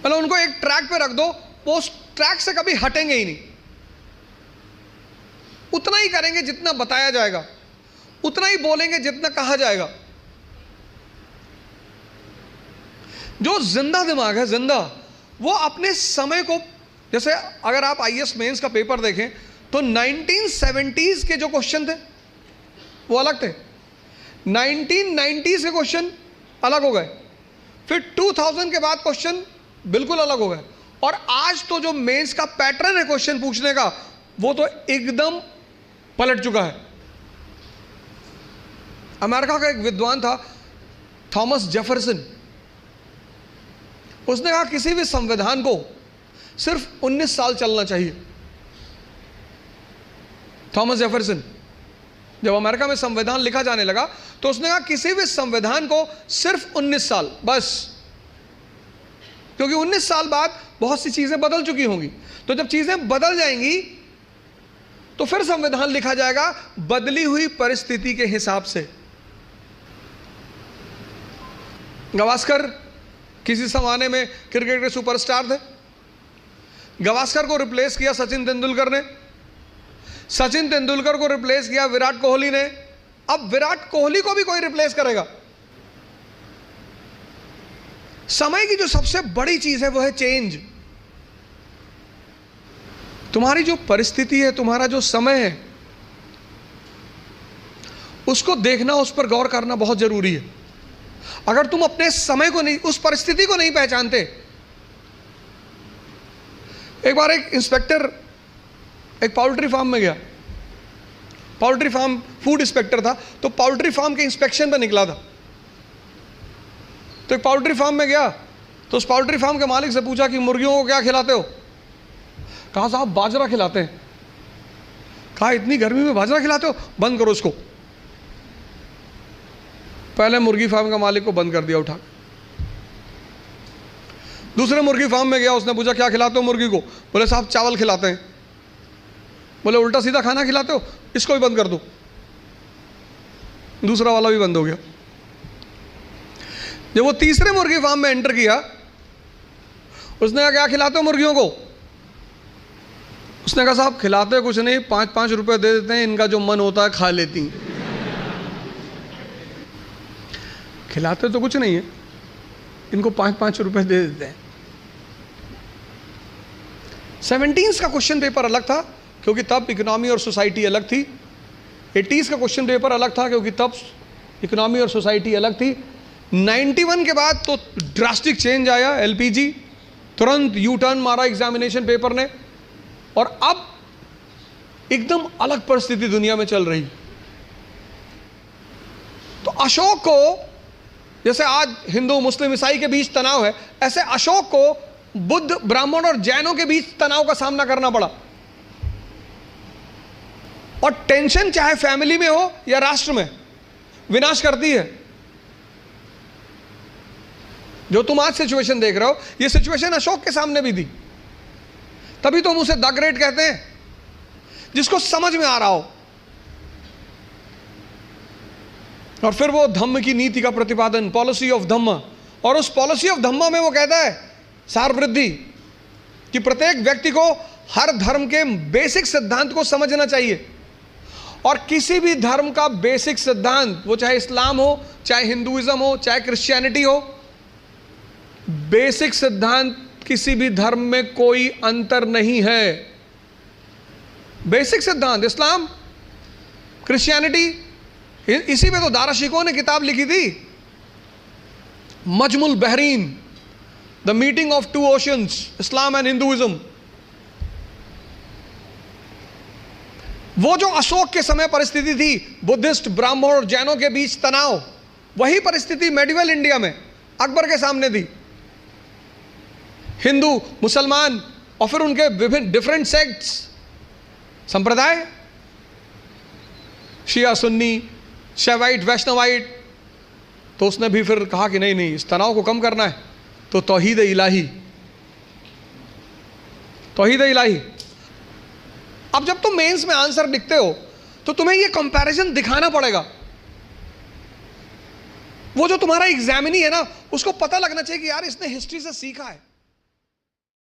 मतलब उनको एक ट्रैक पे रख दो, वो उस ट्रैक से कभी हटेंगे ही नहीं। उतना ही करेंगे जितना बताया जाएगा, उतना ही बोलेंगे जितना कहा जाएगा। जो जिंदा दिमाग है, जिंदा, वो अपने समय को, जैसे अगर आप आईएएस मेंस का पेपर देखें तो 1970s के जो क्वेश्चन थे वो अलग थे, 1990s के क्वेश्चन अलग हो गए, फिर 2000 के बाद क्वेश्चन बिल्कुल अलग हो गए, और आज तो जो मेंस का पैटर्न है क्वेश्चन पूछने का वो तो एकदम पलट चुका है। अमेरिका का एक विद्वान था थॉमस जेफरसन, उसने कहा किसी भी संविधान को सिर्फ 19 साल चलना चाहिए। थॉमस जेफरसन, जब अमेरिका में संविधान लिखा जाने लगा तो उसने कहा किसी भी संविधान को सिर्फ 19 साल बस, क्योंकि 19 साल बाद बहुत सी चीजें बदल चुकी होंगी, तो जब चीजें बदल जाएंगी तो फिर संविधान लिखा जाएगा बदली हुई परिस्थिति के हिसाब से। गावस्कर किसी जमाने में क्रिकेट के सुपरस्टार थे, गावस्कर को रिप्लेस किया सचिन तेंदुलकर ने, सचिन तेंदुलकर को रिप्लेस किया विराट कोहली ने, अब विराट कोहली को भी कोई रिप्लेस करेगा। समय की जो सबसे बड़ी चीज है वो है चेंज। तुम्हारी जो परिस्थिति है, तुम्हारा जो समय है, उसको देखना, उस पर गौर करना बहुत जरूरी है। अगर तुम अपने समय को नहीं, उस परिस्थिति को नहीं पहचानते। एक बार एक इंस्पेक्टर एक पोल्ट्री फार्म में गया, पोल्ट्री फार्म, फूड इंस्पेक्टर था, तो पोल्ट्री फार्म के इंस्पेक्शन पे निकला था। तो एक पोल्ट्री फार्म में गया तो उस पोल्ट्री फार्म के मालिक से पूछा कि मुर्गियों को क्या खिलाते हो? कहा साहब बाजरा खिलाते हैं। कहा इतनी गर्मी में बाजरा खिलाते हो, बंद करो इसको। पहले मुर्गी फार्म का मालिक को बंद कर दिया उठा। दूसरे मुर्गी फार्म में गया, उसने पूछा क्या खिलाते हो मुर्गी को? बोले साहब चावल खिलाते हैं। बोले उल्टा सीधा खाना खिलाते हो, इसको भी बंद कर दो। दूसरा वाला भी बंद हो गया। जब वो तीसरे मुर्गी फार्म में एंटर किया, उसने कहा क्या खिलाते हो मुर्गियों को? उसने कहा साहब खिलाते कुछ नहीं, 5-5 रुपए दे देते हैं, इनका जो मन होता है खा लेती हैं। खिलाते तो कुछ नहीं है, इनको 5-5 रुपए दे देते हैं। 17s का क्वेश्चन पेपर अलग था क्योंकि तब इकोनॉमी और सोसाइटी अलग थी। 80s का क्वेश्चन पेपर अलग था क्योंकि तब इकोनॉमी और सोसाइटी अलग थी। 91 के बाद तो ड्रास्टिक चेंज आया, एलपीजी, तुरंत यू टर्न मारा एग्जामिनेशन पेपर ने, और अब एकदम अलग परिस्थिति दुनिया में चल रही। तो अशोक को, जैसे आज हिंदू मुस्लिम ईसाई के बीच तनाव है, ऐसे अशोक को बुद्ध ब्राह्मण और जैनों के बीच तनाव का सामना करना पड़ा। और टेंशन चाहे फैमिली में हो या राष्ट्र में, विनाश करती है। जो तुम आज सिचुएशन देख रहे हो, ये सिचुएशन अशोक के सामने भी थी। तभी तो हम उसे द ग्रेट कहते हैं, जिसको समझ में आ रहा हो। और फिर वो धम्म की नीति का प्रतिपादन, पॉलिसी ऑफ धम्म, और उस पॉलिसी ऑफ धम्म में वो कहता है सार वृद्धि, कि प्रत्येक व्यक्ति को हर धर्म के बेसिक सिद्धांत को समझना चाहिए। और किसी भी धर्म का बेसिक सिद्धांत, वो चाहे इस्लाम हो, चाहे हिंदुइज्म हो, चाहे क्रिश्चियनिटी हो, बेसिक सिद्धांत किसी भी धर्म में कोई अंतर नहीं है। बेसिक सिद्धांत इस्लाम, क्रिश्चियनिटी, इसी पे तो दाराशिको ने किताब लिखी थी, Majmul Bahrain, the meeting of two oceans, Islam and Hinduism. वो जो अशोक के समय परिस्थिति थी, बुद्धिस्ट ब्राह्मण और जैनों के बीच तनाव, वही परिस्थिति मेडिवल इंडिया में अकबर के सामने थी। हिंदू, मुसलमान, और फिर उनके विभिन्न डिफरेंट सेक्ट्स, संप्रदाय, शिया, सुन्नी, शैवाइट, वैष्णवाइट। तो उसने भी फिर कहा कि नहीं नहीं, इस तनाव को कम करना है, तो तौहीद इलाही, तौहीद इलाही। अब जब तुम मेंस में आंसर लिखते हो तो तुम्हें ये कंपैरिजन दिखाना पड़ेगा। वो जो तुम्हारा एग्जामिनी है ना, उसको पता लगना चाहिए कि यार इसने हिस्ट्री से सीखा है।